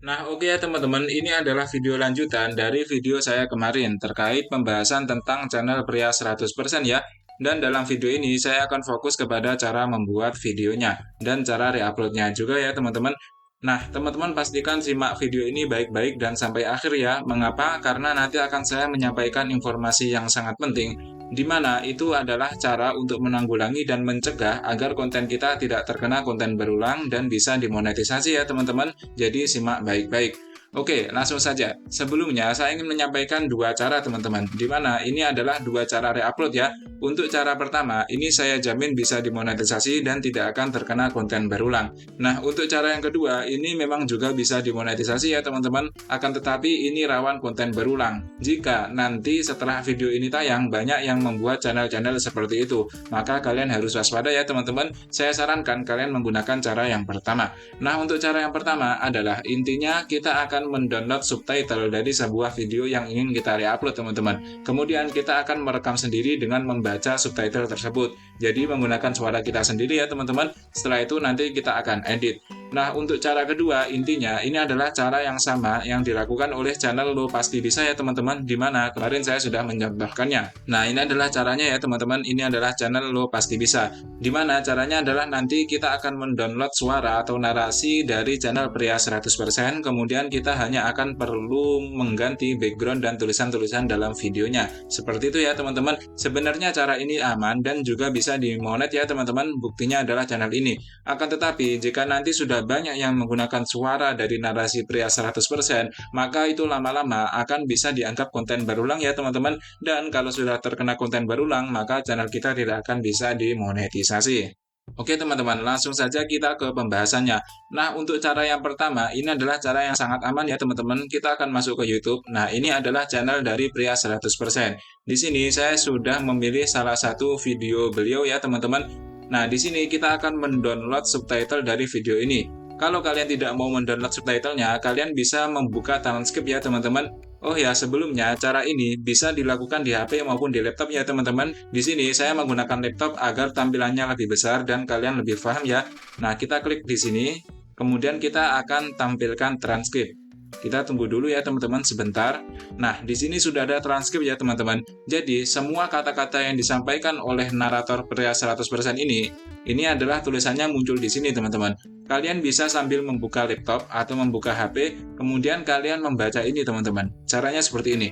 Nah, oke ya teman-teman, ini adalah video lanjutan dari video saya kemarin terkait pembahasan tentang channel pria 100% ya. Dan dalam video ini saya akan fokus kepada cara membuat videonya dan cara reuploadnya juga ya teman-teman. Nah, teman-teman pastikan simak video ini baik-baik dan sampai akhir ya. Mengapa? Karena nanti akan saya menyampaikan informasi yang sangat penting, di mana itu adalah cara untuk menanggulangi dan mencegah agar konten kita tidak terkena konten berulang dan bisa dimonetisasi ya teman-teman. Jadi simak baik-baik. Oke, langsung saja. Sebelumnya saya ingin menyampaikan dua cara teman-teman, di mana ini adalah dua cara reupload ya. Untuk cara pertama, ini saya jamin bisa dimonetisasi dan tidak akan terkena konten berulang. Nah, untuk cara yang kedua, ini memang juga bisa dimonetisasi ya teman-teman, akan tetapi ini rawan konten berulang. Jika nanti setelah video ini tayang, banyak yang membuat channel-channel seperti itu, maka kalian harus waspada ya teman-teman. Saya sarankan kalian menggunakan cara yang pertama. Nah, untuk cara yang pertama adalah intinya kita akan mendownload subtitle dari sebuah video yang ingin kita reupload teman-teman. Kemudian kita akan merekam sendiri dengan membaca subtitle tersebut. Jadi menggunakan suara kita sendiri ya teman-teman. Setelah itu nanti kita akan edit. Nah, untuk cara kedua, intinya ini adalah cara yang sama yang dilakukan oleh channel Lo Pasti Bisa ya teman-teman, di mana kemarin saya sudah mencontohkannya. Nah, ini adalah caranya ya teman-teman, ini adalah channel Lo Pasti Bisa. Di mana caranya adalah nanti kita akan mendownload suara atau narasi dari channel pria 100%, kemudian kita hanya akan perlu mengganti background dan tulisan-tulisan dalam videonya. Seperti itu ya teman-teman. Sebenarnya cara ini aman dan juga bisa dimonet ya teman-teman, buktinya adalah channel ini. Akan tetapi, jika nanti sudah banyak yang menggunakan suara dari narasi pria 100%, maka itu lama-lama akan bisa dianggap konten berulang ya teman-teman. Dan kalau sudah terkena konten berulang, maka channel kita tidak akan bisa dimonetisasi. Oke teman-teman, langsung saja kita ke pembahasannya. Nah, untuk cara yang pertama, ini adalah cara yang sangat aman ya teman-teman. Kita akan masuk ke YouTube. Nah, ini adalah channel dari pria 100%. Di sini saya sudah memilih salah satu video beliau ya teman-teman. Nah, di sini kita akan mendownload subtitle dari video ini. Kalau kalian tidak mau mendownload subtitlenya, kalian bisa membuka transkrip ya teman-teman. Oh ya, sebelumnya cara ini bisa dilakukan di HP maupun di laptop ya teman-teman. Di sini saya menggunakan laptop agar tampilannya lebih besar dan kalian lebih paham ya. Nah, kita klik di sini, kemudian kita akan tampilkan transkrip. Kita tunggu dulu ya teman-teman sebentar. Nah, di sini sudah ada transkrip ya teman-teman. Jadi, semua kata-kata yang disampaikan oleh narator pria 100% ini adalah tulisannya muncul di sini teman-teman. Kalian bisa sambil membuka laptop atau membuka HP, kemudian kalian membaca ini teman-teman. Caranya seperti ini.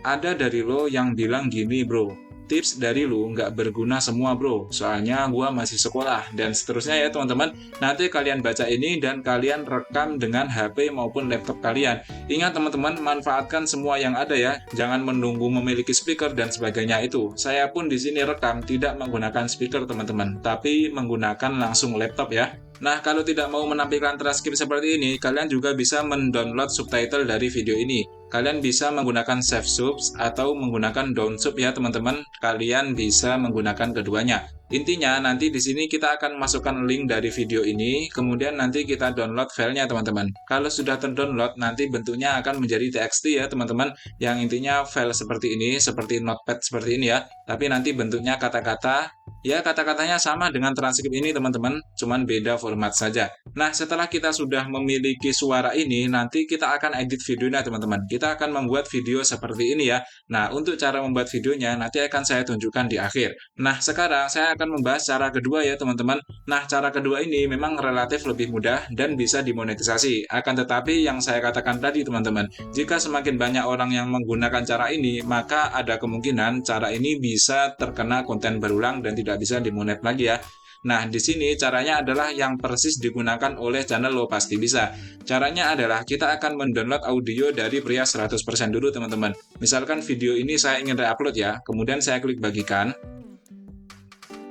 Ada dari lo yang bilang gini bro, tips dari lu nggak berguna semua bro, soalnya gua masih sekolah, dan seterusnya ya teman-teman. Nanti kalian baca ini dan kalian rekam dengan HP maupun laptop kalian. Ingat teman-teman, manfaatkan semua yang ada ya, jangan menunggu memiliki speaker dan sebagainya itu. Saya pun di sini rekam tidak menggunakan speaker teman-teman, tapi menggunakan langsung laptop ya. Nah, kalau tidak mau menampilkan transkrip seperti ini, kalian juga bisa mendownload subtitle dari video ini. Kalian bisa menggunakan save subs atau menggunakan down sub ya teman-teman. Kalian bisa menggunakan keduanya. Intinya nanti di sini kita akan masukkan link dari video ini, kemudian nanti kita download filenya teman-teman. Kalau sudah terdownload, nanti bentuknya akan menjadi TXT ya teman-teman. Yang intinya file seperti ini, seperti notepad seperti ini ya. Tapi nanti bentuknya kata-kata, ya kata-katanya sama dengan transkrip ini teman-teman, cuman beda format saja. Nah, setelah kita sudah memiliki suara ini, nanti kita akan edit videonya teman-teman. Kita akan membuat video seperti ini ya. Nah, untuk cara membuat videonya nanti akan saya tunjukkan di akhir. Nah, sekarang saya akan membahas cara kedua ya teman-teman. Nah, cara kedua ini memang relatif lebih mudah dan bisa dimonetisasi. Akan tetapi yang saya katakan tadi teman-teman, jika semakin banyak orang yang menggunakan cara ini, maka ada kemungkinan cara ini bisa terkena konten berulang dan tidak bisa dimonet lagi ya. Nah, di sini caranya adalah yang persis digunakan oleh channel Lo Pasti Bisa. Caranya adalah kita akan mendownload audio dari pria 100% dulu teman-teman. Misalkan video ini saya ingin reupload ya, kemudian saya klik bagikan.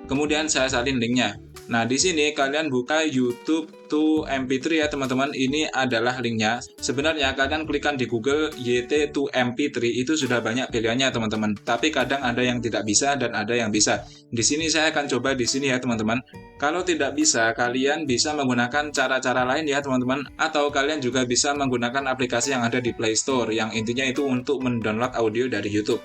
Kemudian saya salin linknya. Nah, di sini kalian buka YouTube to MP3 ya teman-teman. Ini adalah linknya. Sebenarnya kalian klikkan di Google YT to MP3 itu sudah banyak pilihannya teman-teman. Tapi kadang ada yang tidak bisa dan ada yang bisa. Di sini saya akan coba di sini ya teman-teman. Kalau tidak bisa, kalian bisa menggunakan cara-cara lain ya teman-teman. Atau kalian juga bisa menggunakan aplikasi yang ada di Play Store. Yang intinya itu untuk mendownload audio dari YouTube.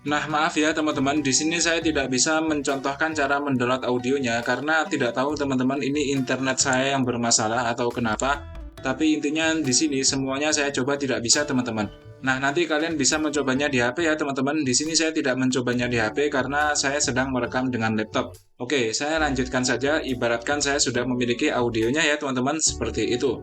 Nah, maaf ya teman-teman, di sini saya tidak bisa mencontohkan cara mendownload audionya karena tidak tahu teman-teman ini internet saya yang bermasalah atau kenapa. Tapi intinya di sini semuanya saya coba tidak bisa, teman-teman. Nah, nanti kalian bisa mencobanya di HP ya, teman-teman. Di sini saya tidak mencobanya di HP karena saya sedang merekam dengan laptop. Oke, saya lanjutkan saja. Ibaratkan saya sudah memiliki audionya ya, teman-teman, seperti itu.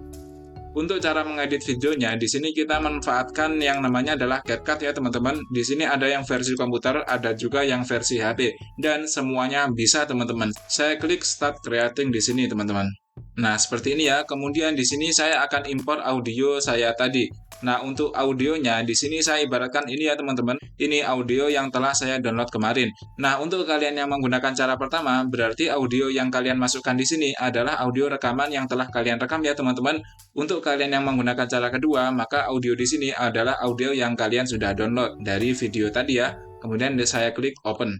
Untuk cara mengedit videonya, di sini kita manfaatkan yang namanya adalah CapCut ya, teman-teman. Di sini ada yang versi komputer, ada juga yang versi HP, dan semuanya bisa, teman-teman. Saya klik Start Creating di sini, teman-teman. Nah, seperti ini ya. Kemudian di sini saya akan import audio saya tadi. Nah, untuk audionya di sini saya ibaratkan ini ya, teman-teman. Ini audio yang telah saya download kemarin. Nah, untuk kalian yang menggunakan cara pertama, berarti audio yang kalian masukkan di sini adalah audio rekaman yang telah kalian rekam ya, teman-teman. Untuk kalian yang menggunakan cara kedua, maka audio di sini adalah audio yang kalian sudah download dari video tadi ya. Kemudian saya klik Open.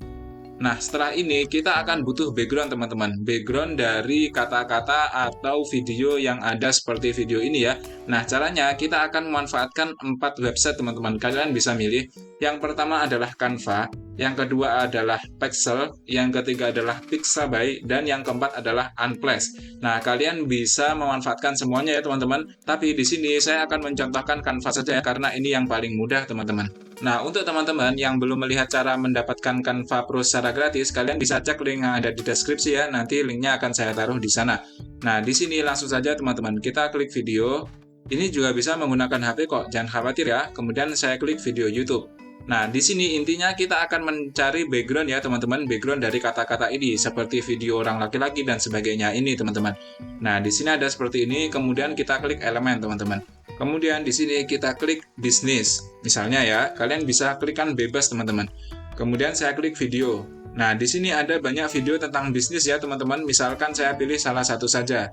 Nah, setelah ini kita akan butuh background, teman-teman. Background dari kata-kata atau video yang ada seperti video ini ya. Nah, caranya kita akan memanfaatkan 4 website, teman-teman. Kalian bisa milih. Yang pertama adalah Canva, yang kedua adalah Pexel, yang ketiga adalah Pixabay, dan yang keempat adalah Unsplash. Nah, kalian bisa memanfaatkan semuanya ya, teman-teman. Tapi di sini saya akan mencontohkan Canva saja ya, karena ini yang paling mudah, teman-teman. Nah, untuk teman-teman yang belum melihat cara mendapatkan Canva Pro secara gratis, kalian bisa cek link yang ada di deskripsi ya. Nanti linknya akan saya taruh di sana. Nah, di sini langsung saja teman-teman, kita klik video. Ini juga bisa menggunakan HP kok, jangan khawatir ya. Kemudian saya klik video YouTube. Nah, di sini intinya kita akan mencari background ya teman-teman, background dari kata-kata ini, seperti video orang laki-laki dan sebagainya ini teman-teman. Nah, di sini ada seperti ini, kemudian kita klik elemen teman-teman. Kemudian di sini kita klik bisnis. Misalnya ya, kalian bisa klikkan bebas teman-teman. Kemudian saya klik video. Nah, di sini ada banyak video tentang bisnis ya teman-teman. Misalkan saya pilih salah satu saja.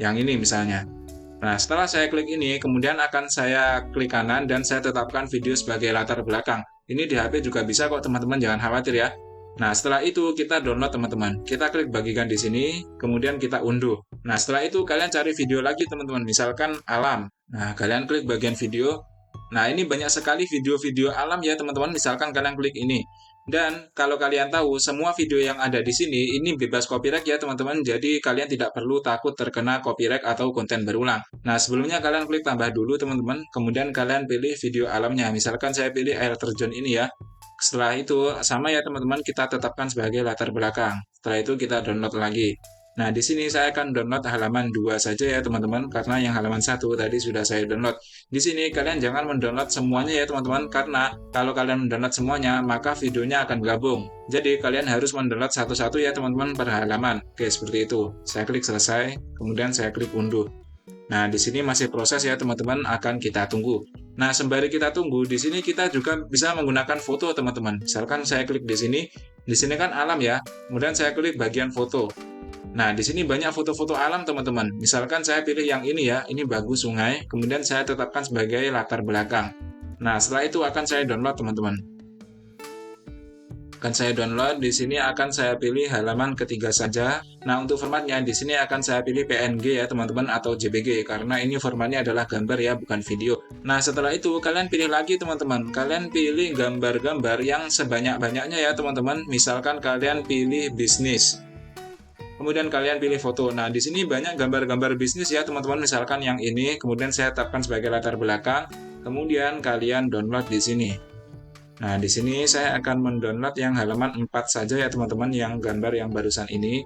Yang ini misalnya. Nah, setelah saya klik ini, kemudian akan saya klik kanan dan saya tetapkan video sebagai latar belakang. Ini di HP juga bisa kok teman-teman, jangan khawatir ya. Nah, setelah itu kita download teman-teman. Kita klik bagikan di sini, kemudian kita unduh. Nah, setelah itu kalian cari video lagi teman-teman, misalkan alam. Nah, kalian klik bagian video. Nah, ini banyak sekali video-video alam ya teman-teman, misalkan kalian klik ini. Dan kalau kalian tahu, semua video yang ada di sini ini bebas copyright ya teman-teman, jadi kalian tidak perlu takut terkena copyright atau konten berulang. Nah, sebelumnya kalian klik tambah dulu teman-teman, kemudian kalian pilih video alamnya. Misalkan saya pilih air terjun ini ya. Setelah itu, sama ya teman-teman, kita tetapkan sebagai latar belakang. Setelah itu kita download lagi. Nah, di sini saya akan download halaman 2 saja ya teman-teman, karena yang halaman 1 tadi sudah saya download. Di sini kalian jangan mendownload semuanya ya teman-teman, karena kalau kalian mendownload semuanya, maka videonya akan gabung. Jadi kalian harus mendownload satu-satu ya teman-teman per halaman. Oke, seperti itu. Saya klik selesai, kemudian saya klik unduh. Nah, di sini masih proses ya teman-teman, akan kita tunggu. Nah, sembari kita tunggu, di sini kita juga bisa menggunakan foto teman-teman. Misalkan saya klik di sini kan alam ya, kemudian saya klik bagian foto. Nah, di sini banyak foto-foto alam teman-teman. Misalkan saya pilih yang ini ya, ini bagus sungai, kemudian saya tetapkan sebagai latar belakang. Nah, setelah itu akan saya download teman-teman. Akan saya download, di sini akan saya pilih halaman ketiga saja. Nah, untuk formatnya di sini akan saya pilih PNG ya teman-teman atau JPG, karena ini formatnya adalah gambar ya, bukan video. Nah, setelah itu kalian pilih lagi teman-teman. Kalian pilih gambar-gambar yang sebanyak-banyaknya ya teman-teman. Misalkan kalian pilih bisnis. Kemudian kalian pilih foto. Nah, di sini banyak gambar-gambar bisnis ya, teman-teman. Misalkan yang ini, kemudian saya tetapkan sebagai latar belakang. Kemudian kalian download di sini. Nah, di sini saya akan mendownload yang halaman 4 saja ya, teman-teman, yang gambar yang barusan ini.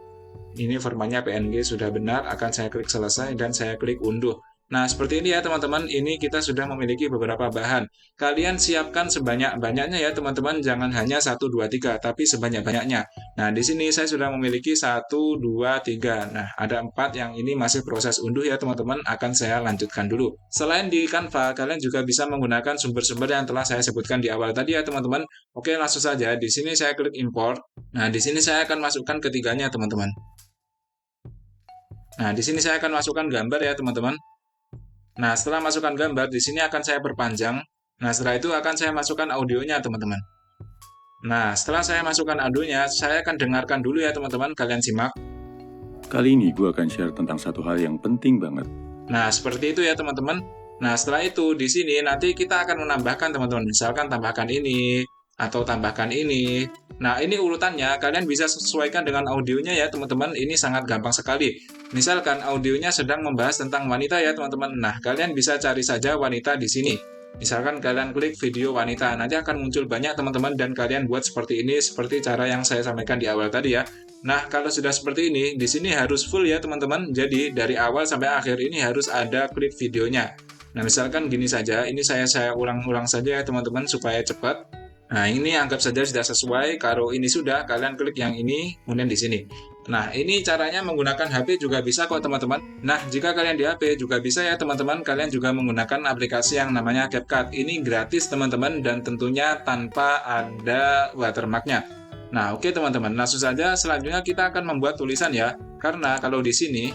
Ini formatnya PNG sudah benar, akan saya klik selesai dan saya klik unduh. Nah, seperti ini ya teman-teman, ini kita sudah memiliki beberapa bahan. Kalian siapkan sebanyak-banyaknya ya teman-teman, jangan hanya 1, 2, 3, tapi sebanyak-banyaknya. Nah, di sini saya sudah memiliki 1, 2, 3. Nah, ada 4 yang ini masih proses unduh ya teman-teman, akan saya lanjutkan dulu. Selain di Canva, kalian juga bisa menggunakan sumber-sumber yang telah saya sebutkan di awal tadi ya teman-teman. Oke, langsung saja, di sini saya klik import. Nah, di sini saya akan masukkan ketiganya teman-teman. Nah, di sini saya akan masukkan gambar ya teman-teman. Nah, setelah masukkan gambar, di sini akan saya perpanjang. Nah, setelah itu akan saya masukkan audionya, teman-teman. Nah, setelah saya masukkan audionya, saya akan dengarkan dulu ya, teman-teman. Kalian simak. Kali ini gue akan share tentang satu hal yang penting banget. Nah, seperti itu ya, teman-teman. Nah, setelah itu, di sini nanti kita akan menambahkan, teman-teman. Misalkan tambahkan ini, atau tambahkan ini. Nah, ini urutannya, kalian bisa sesuaikan dengan audionya ya teman-teman, ini sangat gampang sekali. Misalkan audionya sedang membahas tentang wanita ya teman-teman, nah kalian bisa cari saja wanita di sini. Misalkan kalian klik video wanita, nanti akan muncul banyak teman-teman dan kalian buat seperti ini, seperti cara yang saya sampaikan di awal tadi ya. Nah, kalau sudah seperti ini, di sini harus full ya teman-teman, jadi dari awal sampai akhir ini harus ada klip videonya. Nah, misalkan gini saja, ini saya ulang-ulang saja ya teman-teman supaya cepat. Nah, ini anggap saja sudah sesuai. Kalau ini sudah, kalian klik yang ini, kemudian di sini. Nah, ini caranya menggunakan HP juga bisa kok teman-teman. Nah, jika kalian di HP juga bisa ya teman-teman, kalian juga menggunakan aplikasi yang namanya CapCut. Ini gratis teman-teman dan tentunya tanpa ada watermarknya. Nah, oke teman-teman, langsung saja selanjutnya kita akan membuat tulisan ya. Karena kalau di sini,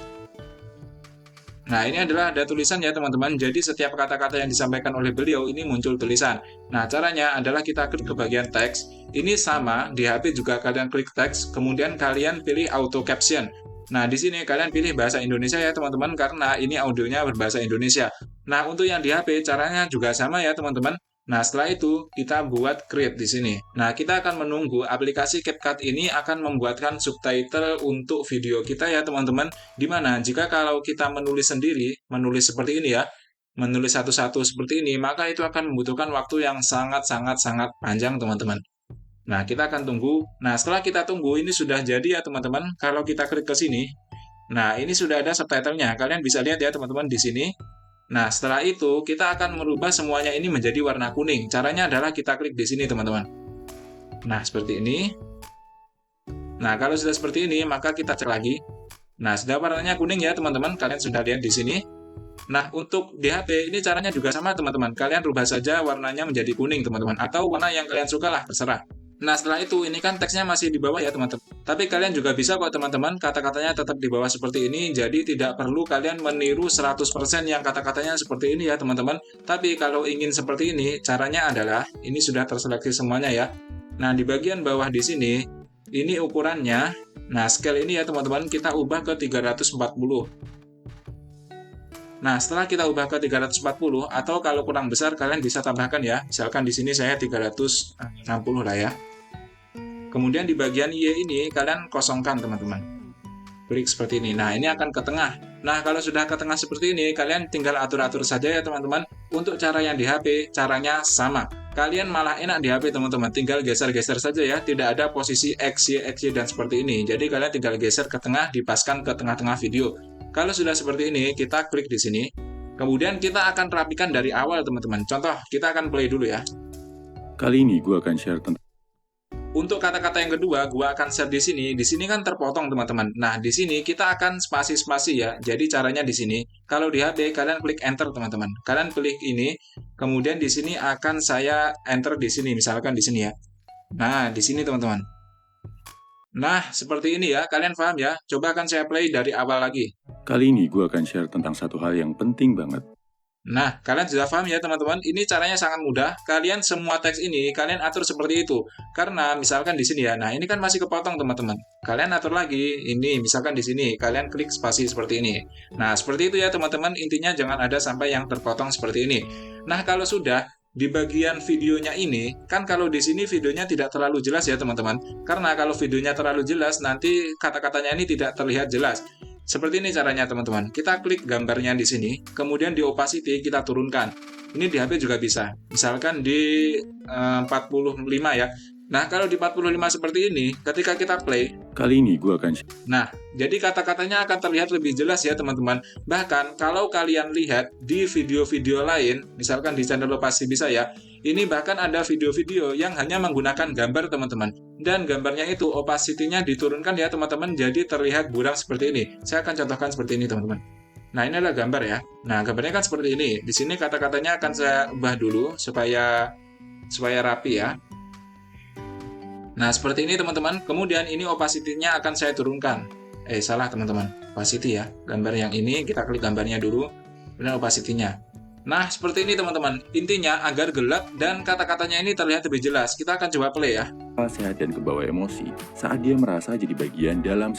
nah, ini adalah ada tulisan ya teman-teman, jadi setiap kata-kata yang disampaikan oleh beliau ini muncul tulisan. Nah, caranya adalah kita klik ke bagian teks, ini sama, di HP juga kalian klik teks, kemudian kalian pilih auto caption. Nah, di sini kalian pilih bahasa Indonesia ya teman-teman, karena ini audionya berbahasa Indonesia. Nah, untuk yang di HP caranya juga sama ya teman-teman. Nah, setelah itu kita buat create di sini. Nah, kita akan menunggu aplikasi CapCut ini akan membuatkan subtitle untuk video kita ya teman-teman. Dimana jika kalau kita menulis sendiri, menulis seperti ini ya, menulis satu-satu seperti ini, maka itu akan membutuhkan waktu yang sangat-sangat panjang teman-teman. Nah, kita akan tunggu. Nah, setelah kita tunggu, ini sudah jadi ya teman-teman. Kalau kita klik ke sini, nah ini sudah ada subtitlenya. Kalian bisa lihat ya teman-teman di sini. Nah, setelah itu kita akan merubah semuanya ini menjadi warna kuning. Caranya adalah kita klik di sini, teman-teman. Nah, seperti ini. Nah, kalau sudah seperti ini, maka kita cek lagi. Nah, sudah warnanya kuning ya, teman-teman. Kalian sudah lihat di sini. Nah, untuk di HP ini caranya juga sama, teman-teman. Kalian rubah saja warnanya menjadi kuning, teman-teman. Atau warna yang kalian suka lah, terserah. Nah, setelah itu, ini kan teksnya masih di bawah ya, teman-teman. Tapi kalian juga bisa kok, teman-teman, kata-katanya tetap di bawah seperti ini. Jadi, tidak perlu kalian meniru 100% yang kata-katanya seperti ini ya, teman-teman. Tapi, kalau ingin seperti ini, caranya adalah, ini sudah terseleksi semuanya ya. Nah, di bagian bawah di sini, ini ukurannya. Nah, scale ini ya, teman-teman, kita ubah ke 340. Nah, setelah kita ubah ke 340, atau kalau kurang besar, kalian bisa tambahkan ya. Misalkan di sini saya 360 lah ya. Kemudian di bagian Y ini, kalian kosongkan, teman-teman. Klik seperti ini. Nah, ini akan ke tengah. Nah, kalau sudah ke tengah seperti ini, kalian tinggal atur-atur saja ya, teman-teman. Untuk cara yang di HP, caranya sama. Kalian malah enak di HP, teman-teman. Tinggal geser-geser saja ya. Tidak ada posisi X, Y, dan seperti ini. Jadi, kalian tinggal geser ke tengah, dipaskan ke tengah-tengah video. Kalau sudah seperti ini, kita klik di sini. Kemudian kita akan rapikan dari awal, teman-teman. Contoh, kita akan play dulu ya. Kali ini gue akan share tentang Untuk kata-kata yang kedua, gue akan share di sini. Di sini kan terpotong, teman-teman. Nah, di sini kita akan spasi-spasi ya. Jadi caranya di sini. Kalau di HP, kalian klik enter, teman-teman. Kalian klik ini. Kemudian di sini akan saya enter di sini. Misalkan di sini ya. Nah, di sini, teman-teman. Nah, seperti ini ya. Kalian paham ya? Coba akan saya play dari awal lagi. Kali ini gue akan share tentang satu hal yang penting banget. Nah, kalian sudah paham ya teman-teman, ini caranya sangat mudah. Kalian semua teks ini, kalian atur seperti itu. Karena misalkan di sini ya, nah ini kan masih kepotong teman-teman. Kalian atur lagi, ini misalkan di sini, kalian klik spasi seperti ini. Nah, seperti itu ya teman-teman, intinya jangan ada sampai yang terpotong seperti ini. Nah, kalau sudah, di bagian videonya ini, kan kalau di sini videonya tidak terlalu jelas ya teman-teman. Karena kalau videonya terlalu jelas, nanti kata-katanya ini tidak terlihat jelas. Seperti ini caranya teman-teman. Kita klik gambarnya di sini, kemudian di opacity kita turunkan. Ini di HP juga bisa. Misalkan di 45 ya. Nah, kalau di 45 seperti ini, ketika kita play, Kali ini gue akan share. nah, jadi kata-katanya akan terlihat lebih jelas ya teman-teman. Bahkan kalau kalian lihat di video-video lain, misalkan di channel Pasti Bisa ya, ini bahkan ada video-video yang hanya menggunakan gambar teman-teman. Dan gambarnya itu opacity-nya diturunkan ya teman-teman, jadi terlihat buram seperti ini. Saya akan contohkan seperti ini teman-teman. Nah, ini adalah gambar ya. Nah, gambarnya kan seperti ini. Di sini kata-katanya akan saya ubah dulu supaya rapi ya. Nah, seperti ini teman-teman. Kemudian ini opacity-nya akan saya turunkan. Salah teman-teman. Opacity ya. Gambar yang ini, kita klik gambarnya dulu. Kemudian opacity-nya. Nah, seperti ini teman-teman. Intinya agar gelap dan kata-katanya ini terlihat lebih jelas. Kita akan coba play ya. Sehat dan kebawa emosi saat dia merasa jadi bagian dalam.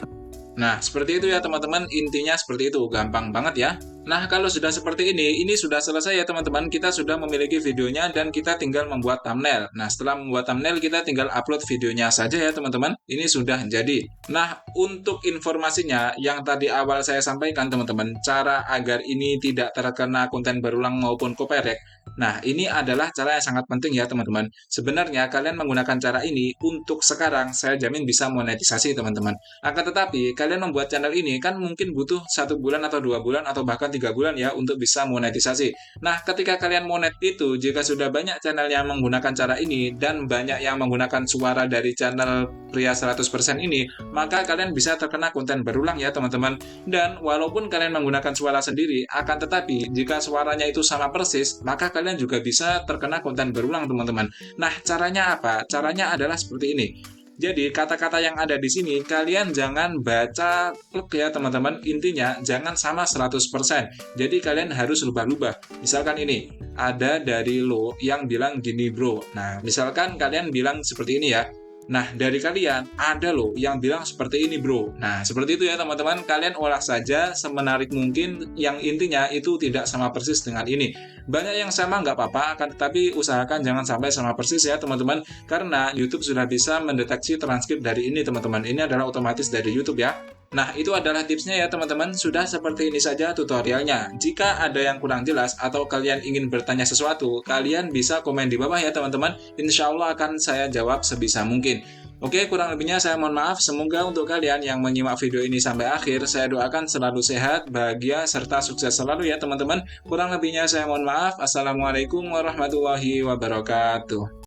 Nah, seperti itu ya teman-teman. Intinya seperti itu. Gampang banget ya. Nah, kalau sudah seperti ini sudah selesai ya teman-teman. Kita sudah memiliki videonya dan kita tinggal membuat thumbnail. Nah, setelah membuat thumbnail, kita tinggal upload videonya saja ya teman-teman. Ini sudah jadi. Nah, untuk informasinya, yang tadi awal saya sampaikan teman-teman, cara agar ini tidak terkena konten berulang maupun copyright. Nah, ini adalah cara yang sangat penting ya teman-teman. Sebenarnya kalian menggunakan cara ini untuk sekarang, saya jamin bisa monetisasi teman-teman. Akan tetapi, kalian membuat channel ini kan mungkin butuh 1 bulan atau 2 bulan atau bahkan 3 bulan ya untuk bisa monetisasi. Nah, ketika kalian monet itu, jika sudah banyak channel yang menggunakan cara ini dan banyak yang menggunakan suara dari channel pria 100% ini, maka kalian bisa terkena konten berulang ya teman-teman. Dan walaupun kalian menggunakan suara sendiri, akan tetapi jika suaranya itu sama persis, maka kalian juga bisa terkena konten berulang teman-teman. Nah, caranya apa? Caranya adalah seperti ini. Jadi, kata-kata yang ada di sini, kalian jangan baca plek ya teman-teman. Intinya, jangan sama 100%. Jadi, kalian harus rubah-rubah. Misalkan ini, ada dari lo yang bilang gini bro. Nah, misalkan kalian bilang seperti ini ya. Nah, dari kalian, ada lo yang bilang seperti ini bro. Nah, seperti itu ya teman-teman. Kalian olah saja semenarik mungkin, yang intinya itu tidak sama persis dengan ini. Banyak yang sama nggak apa-apa, akan tetapi usahakan jangan sampai sama persis ya teman-teman. Karena YouTube sudah bisa mendeteksi transkrip dari ini teman-teman. Ini adalah otomatis dari YouTube ya. Nah, itu adalah tipsnya ya teman-teman. Sudah seperti ini saja tutorialnya. Jika ada yang kurang jelas atau kalian ingin bertanya sesuatu, kalian bisa komen di bawah ya teman-teman. Insya Allah akan saya jawab sebisa mungkin. Oke, kurang lebihnya saya mohon maaf. Semoga untuk kalian yang menyimak video ini sampai akhir, saya doakan selalu sehat, bahagia, serta sukses selalu ya teman-teman. Kurang lebihnya saya mohon maaf. Assalamualaikum warahmatullahi wabarakatuh.